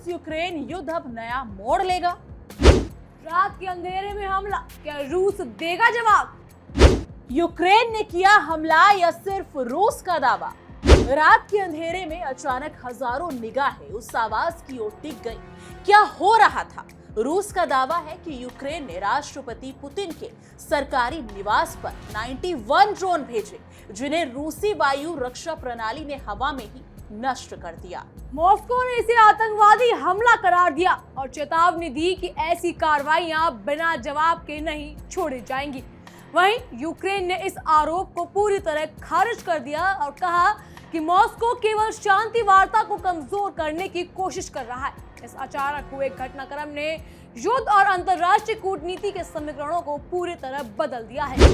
रूस यूक्रेन युद्ध अब नया मोड़ लेगा? रात के अंधेरे में हमला, क्या रूस देगा जवाब? यूक्रेन ने किया हमला या सिर्फ रूस का दावा? रात के अंधेरे में अचानक हजारों निगाहें उस आवाज की ओर टिक गई। क्या हो रहा था? रूस का दावा है कि यूक्रेन ने राष्ट्रपति पुतिन के सरकारी निवास पर 91 ड्रोन भेजे, जिन्हें रूसी वायु रक्षा प्रणाली ने हवा में ही नष्ट कर दिया। मॉस्को ने इसे आतंकवादी हमला करार दिया और चेतावनी दी कि ऐसी कार्रवाइयां बिना जवाब के नहीं छोड़ी जाएंगी। वहीं यूक्रेन ने इस आरोप को पूरी तरह खारिज कर दिया और कहा कि मॉस्को केवल शांति वार्ता को कमजोर करने की कोशिश कर रहा है। इस अचानक हुए घटनाक्रम ने युद्ध और अंतर्राष्ट्रीय कूटनीति के समीकरणों को पूरी तरह बदल दिया है।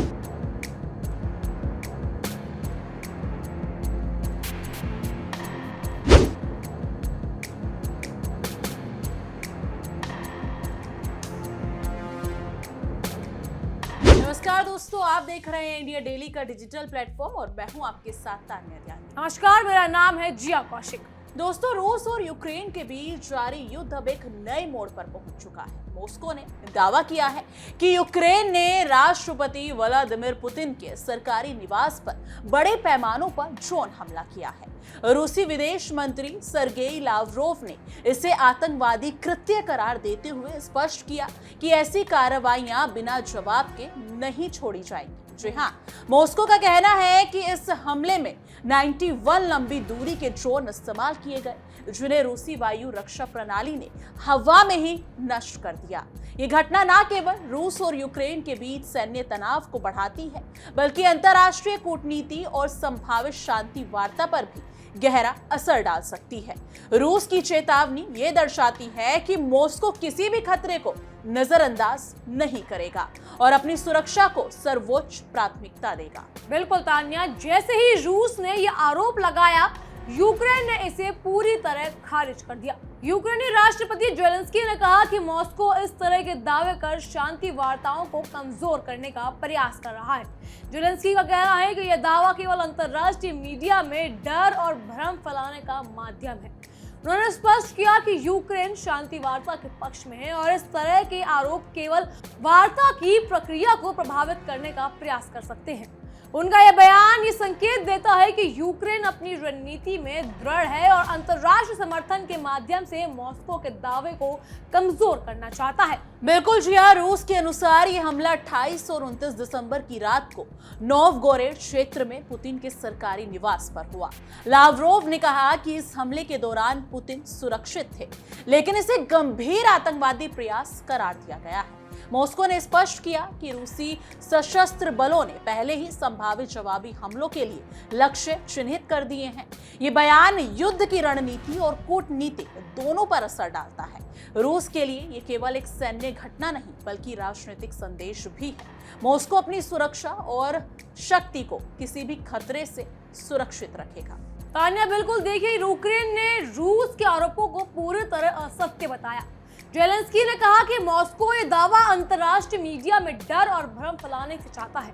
नमस्कार दोस्तों, आप देख रहे हैं इंडिया डेली का डिजिटल प्लेटफॉर्म और मैं हूं आपके साथ तान्या त्यागी। नमस्कार, मेरा नाम है जिया कौशिक। दोस्तों, रूस और यूक्रेन के बीच जारी युद्ध अब एक नए मोड़ पर पहुंच चुका है। मॉस्को ने दावा किया है कि यूक्रेन ने राष्ट्रपति व्लादिमीर पुतिन के सरकारी निवास पर बड़े पैमानों पर ड्रोन हमला किया है। रूसी विदेश मंत्री सर्गेई लावरोव ने इसे आतंकवादी कृत्य करार देते हुए स्पष्ट किया कि ऐसी कार्रवाइयां बिना जवाब के नहीं छोड़ी जाएंगी। जी हाँ, मॉस्को का कहना है कि इस हमले में 91 लंबी दूरी के ड्रोन इस्तेमाल किए गए, जिन्हें रूसी वायु रक्षा प्रणाली ने हवा में ही नष्ट कर दिया। ये घटना न केवल रूस और यूक्रेन के बीच सैन्य तनाव को बढ़ाती है, बल्कि अंतर्राष्ट्रीय कूटनीति और संभावित शांति वार्ता पर भी गहरा असर डाल सकती है। रूस की चेतावनी ये दर्शाती है कि मॉस्को किसी भी खतरे को नजरअंदाज नहीं करेगा और अपनी सुरक्षा को सर्वोच्च प्राथमिकता देगा। बिल्कुल तान्या, जैसे ही रूस ने यह आरोप लगाया, यूक्रेन ने इसे पूरी तरह खारिज कर दिया। यूक्रेनी राष्ट्रपति ज़ेलेंस्की ने कहा कि मॉस्को इस तरह के दावे कर शांति वार्ताओं को कमजोर करने का प्रयास कर रहा है। ज़ेलेंस्की का कहना है कि यह दावा केवल अंतर्राष्ट्रीय मीडिया में डर और भ्रम फैलाने का माध्यम है। उन्होंने स्पष्ट किया कि यूक्रेन शांति वार्ता के पक्ष में है और इस तरह के आरोप केवल वार्ता की प्रक्रिया को प्रभावित करने का प्रयास कर सकते हैं। उनका यह बयान ये संकेत देता है कि यूक्रेन अपनी रणनीति में दृढ़ है और अंतर्राष्ट्रीय समर्थन के माध्यम से मॉस्को के दावे को कमजोर करना चाहता है। बिल्कुल जी हाँ, रूस के अनुसार ये हमला 28 और 29 दिसंबर की रात को नोवगोरोड क्षेत्र में पुतिन के सरकारी निवास पर हुआ। लावरोव ने कहा कि इस हमले के दौरान पुतिन सुरक्षित थे, लेकिन इसे गंभीर आतंकवादी प्रयास करार दिया गया है। मॉस्को ने स्पष्ट किया कि रूसी सशस्त्र बलों ने पहले ही संभावित जवाबी हमलों के लिए लक्ष्य चिन्हित कर दिए हैं। ये बयान युद्ध की रणनीति और कूटनीति दोनों पर असर डालता है। रूस के लिए ये केवल एक सैन्य घटना नहीं, बल्कि राजनीतिक संदेश भी है। मॉस्को अपनी सुरक्षा और शक्ति को किसी भी खतरे से सुरक्षित रखेगा। तान्या, बिल्कुल देखिए, यूक्रेन ने रूस के आरोपों को पूरी तरह असत्य बताया। ज़ेलेंस्की ने कहा कि मॉस्को ये दावा अंतर्राष्ट्रीय मीडिया में डर और भ्रम फैलाने से चाहता है।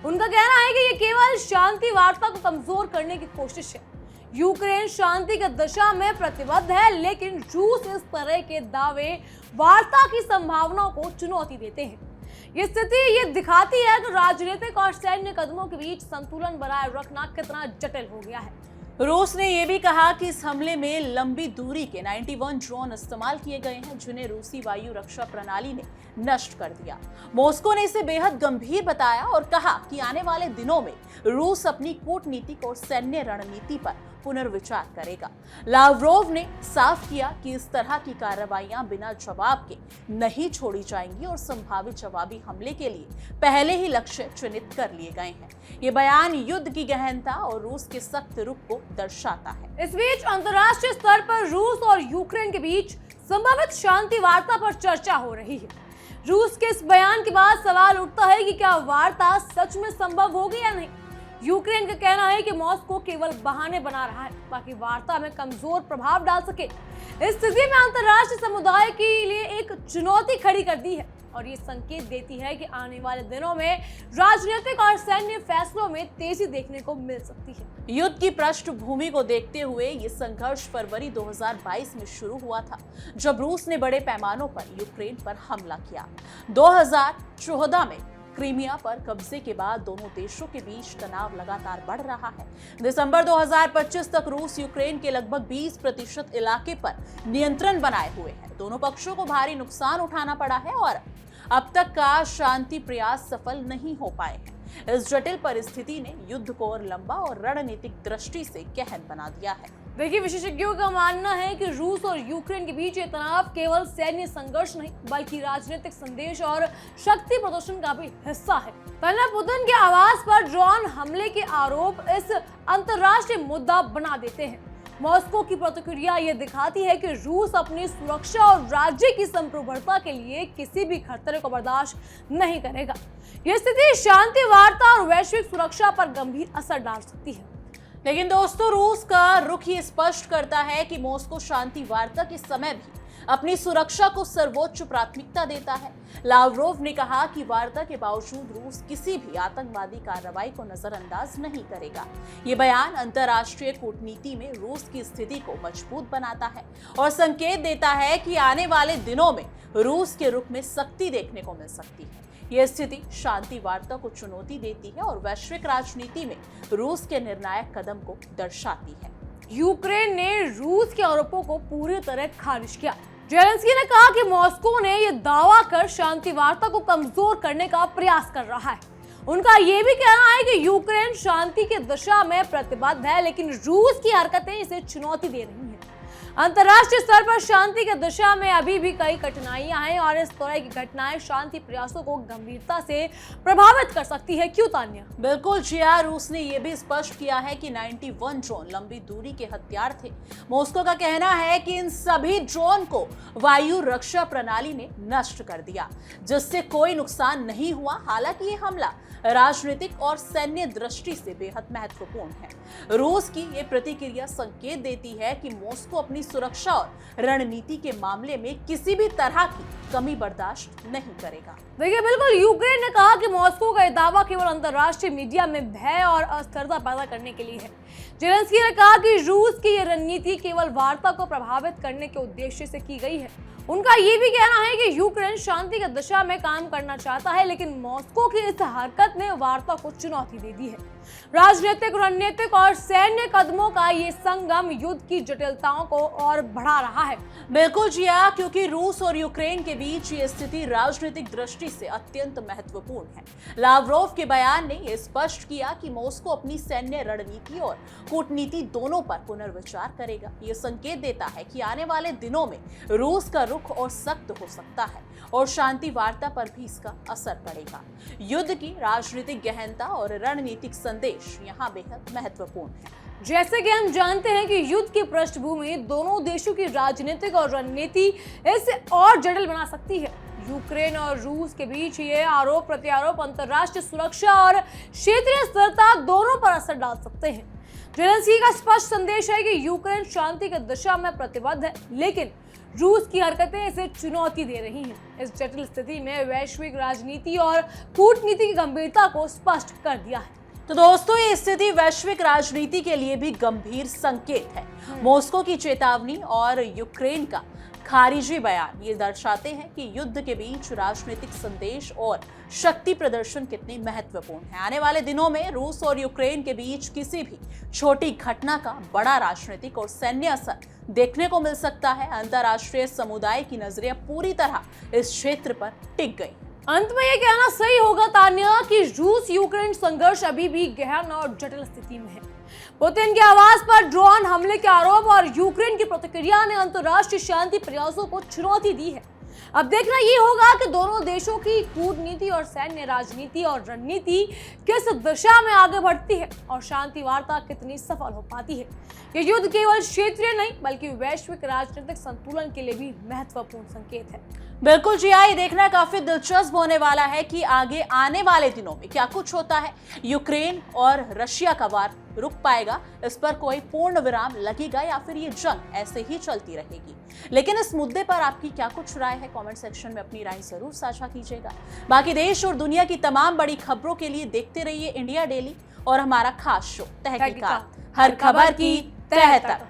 उनका कहना है कि ये केवल शांति वार्ता को कमजोर करने की कोशिश है। यूक्रेन शांति की दिशा में प्रतिबद्ध है, लेकिन रूस इस तरह के दावे वार्ता की संभावनाओं को चुनौती देते हैं। ये स्थिति ये दिखाती है कि राजनीतिक और सैन्य कदमों के बीच संतुलन बनाए रखना कितना जटिल हो गया है। रूस ने यह भी कहा कि इस हमले में लंबी दूरी के 91 ड्रोन इस्तेमाल किए गए हैं, जिन्हें रूसी वायु रक्षा प्रणाली ने नष्ट कर दिया। मॉस्को ने इसे बेहद गंभीर बताया और कहा कि आने वाले दिनों में रूस अपनी कूटनीतिक और सैन्य रणनीति पर पुनर्विचार करेगा। लावरोव ने साफ किया कि इस तरह की कार्रवाइयां बिना जवाब के नहीं छोड़ी जाएंगी और संभावित जवाबी हमले के लिए पहले ही लक्ष्य चिन्हित कर लिए गए हैं। ये बयान युद्ध की गहनता और रूस के सख्त रुख को दर्शाता है। इस बीच अंतर्राष्ट्रीय स्तर पर रूस और यूक्रेन के बीच संभावित शांति वार्ता पर चर्चा हो रही है। रूस के इस बयान के बाद सवाल उठता है कि क्या वार्ता सच में संभव होगी या नहीं। यूक्रेन का कहना है कि मॉस्को केवल बहाने बना रहा है ताकि वार्ता में कमजोर प्रभाव डाल सके। इस स्थिति में अंतर्राष्ट्रीय समुदाय के लिए एक चुनौती खड़ी कर दी है। और ये संकेत देती है कि आने वाले दिनों में राजनीतिक और सैन्य फैसलों में तेजी देखने को मिल सकती है। युद्ध की पृष्ठभूमि को देखते हुए ये संघर्ष फरवरी 2022 में शुरू हुआ था, जब रूस ने बड़े पैमानों पर यूक्रेन पर हमला किया। 2014 में क्रीमिया पर कब्जे के बाद दोनों देशों के बीच तनाव लगातार बढ़ रहा है। दिसंबर 2025 तक रूस यूक्रेन के लगभग 20% इलाके पर नियंत्रण बनाए हुए है। दोनों पक्षों को भारी नुकसान उठाना पड़ा है और अब तक का शांति प्रयास सफल नहीं हो पाए हैं। इस जटिल परिस्थिति ने युद्ध को और लंबा और रणनीतिक दृष्टि से गहन बना दिया है। देखिए, विशेषज्ञों का मानना है कि रूस और यूक्रेन के बीच ये तनाव केवल सैन्य संघर्ष नहीं बल्कि राजनीतिक संदेश और शक्ति प्रदर्शन का भी हिस्सा है। पहले पुतिन के आवास पर ड्रोन हमले के आरोप इस अंतर्राष्ट्रीय मुद्दा बना देते हैं। मॉस्को की प्रतिक्रिया ये दिखाती है कि रूस अपनी सुरक्षा और राज्य की संप्रभुता के लिए किसी भी खतरे को बर्दाश्त नहीं करेगा। यह स्थिति शांति वार्ता और वैश्विक सुरक्षा पर गंभीर असर डाल सकती है। लेकिन दोस्तों, रूस का रुख ये स्पष्ट करता है कि मॉस्को शांति वार्ता के समय भी अपनी सुरक्षा को सर्वोच्च प्राथमिकता देता है। लावरोव ने कहा कि वार्ता के बावजूद रूस किसी भी आतंकवादी कार्रवाई को नजरअंदाज नहीं करेगा। ये बयान अंतर्राष्ट्रीय कूटनीति में रूस की स्थिति को मजबूत बनाता है और संकेत देता है कि आने वाले दिनों में रूस के रुख में सख्ती देखने को मिल सकती है। यह स्थिति शांति वार्ता को चुनौती देती है और वैश्विक राजनीति में रूस के निर्णायक कदम को दर्शाती है। यूक्रेन ने रूस के आरोपों को पूरी तरह खारिज किया। जेलेंस्की ने कहा कि मॉस्को ने यह दावा कर शांति वार्ता को कमजोर करने का प्रयास कर रहा है। उनका यह भी कहना है कि यूक्रेन शांति की दिशा में प्रतिबद्ध है, लेकिन रूस की हरकतें इसे चुनौती दे रही हैं। अंतर्राष्ट्रीय स्तर पर शांति की दिशा में अभी भी कई कठिनाइयां हैं और इस तरह की घटनाएं शांति प्रयासों को गंभीरता से प्रभावित कर सकती है। क्यों तान्या? बिल्कुल जिया, रूस ने यह भी स्पष्ट किया है कि 91 ड्रोन लंबी दूरी के हथियार थे। मॉस्को का कहना है कि इन सभी ड्रोन को वायु रक्षा प्रणाली ने नष्ट कर दिया, जिससे कोई नुकसान नहीं हुआ। हालांकि ये हमला राजनीतिक और सैन्य दृष्टि से बेहद महत्वपूर्ण है। रूस की ये प्रतिक्रिया संकेत देती है कि मॉस्को अपनी सुरक्षा और रणनीति के मामले में किसी भी तरह की कमी बर्दाश्त नहीं करेगा। देखिए, बिल्कुल, यूक्रेन ने कहा कि मॉस्को का दावा केवल अंतर्राष्ट्रीय मीडिया में भय और अस्थिरता पैदा करने के लिए है। जेलेंस्की ने कहा कि रूस की यह रणनीति केवल वार्ता को प्रभावित करने के उद्देश्य से की गई है। उनका ये भी कहना है कि यूक्रेन शांति की दिशा में काम करना चाहता है, लेकिन मॉस्को की इस हरकत ने वार्ता को चुनौती दे दी है। राजनीतिक, रणनीतिक और सैन्य कदमों का ये संगम युद्ध की जटिलताओं को और बढ़ा रहा है। बिल्कुल जिया, क्योंकि रूस और यूक्रेन के बीच ये स्थिति राजनीतिक दृष्टि से अत्यंत महत्वपूर्ण है। लावरोव के बयान ने यह स्पष्ट किया कि मॉस्को अपनी सैन्य रणनीति और कूटनीति दोनों पर पुनर्विचार करेगा। ये संकेत देता है कि आने वाले दिनों में रूस का रुख और सख्त हो सकता है और शांति वार्ता पर भी इसका असर पड़ेगा। युद्ध की राजनीतिक गहनता और रणनीतिक संदेश यहाँ बेहद महत्वपूर्ण है। जैसे कि हम जानते हैं कि युद्ध की पृष्ठभूमि दोनों देशों की राजनीतिक और रणनीति इसे और जटिल बना सकती है। यूक्रेन और रूस के बीच ये आरोप प्रत्यारोप अंतर्राष्ट्रीय सुरक्षा और क्षेत्रीय स्थिरता दोनों पर असर डाल सकते हैं। जेलेंस्की का स्पष्ट संदेश है कि यूक्रेन शांति की दिशा में प्रतिबद्ध है, लेकिन रूस की हरकतें इसे चुनौती दे रही हैं। इस जटिल स्थिति में वैश्विक राजनीति और कूटनीति की गंभीरता को स्पष्ट कर दिया है। तो दोस्तों, ये स्थिति वैश्विक राजनीति के लिए भी गंभीर संकेत है। मॉस्को की चेतावनी और यूक्रेन का खारिजी बयान ये दर्शाते हैं कि युद्ध के बीच राजनीतिक संदेश और शक्ति प्रदर्शन कितने महत्वपूर्ण है। आने वाले दिनों में रूस और यूक्रेन के बीच किसी भी छोटी घटना का बड़ा राजनीतिक और सैन्य असर देखने को मिल सकता है। अंतर्राष्ट्रीय समुदाय की नजरें पूरी तरह इस क्षेत्र पर टिक गई। अंत में यह कहना सही होगा तान्या कि रूस यूक्रेन संघर्ष अभी भी गहन और जटिल स्थिति में है। पुतिन के आवास पर ड्रोन हमले के आरोप और यूक्रेन की प्रतिक्रिया ने अंतर्राष्ट्रीय शांति प्रयासों को चुनौती दी है। अब देखना ये होगा कि दोनों देशों की कूटनीति और सैन्य राजनीति और रणनीति किस दिशा में आगे बढ़ती है और शांति वार्ता कितनी सफल हो पाती है। ये युद्ध केवल क्षेत्रीय नहीं बल्कि वैश्विक राजनीतिक संतुलन के लिए भी महत्वपूर्ण संकेत है। बिल्कुल जी हाँ, ये देखना काफी दिलचस्प होने वाला है कि आगे आने वाले दिनों में क्या कुछ होता है। यूक्रेन और रशिया का वार रुक पाएगा, इस पर कोई पूर्ण विराम लगेगा या फिर ये जंग ऐसे ही चलती रहेगी। लेकिन इस मुद्दे पर आपकी क्या कुछ राय है, कमेंट सेक्शन में अपनी राय जरूर साझा कीजिएगा। बाकी देश और दुनिया की तमाम बड़ी खबरों के लिए देखते रहिए इंडिया डेली और हमारा खास शो तहकीकात, हर खबर की तह तक।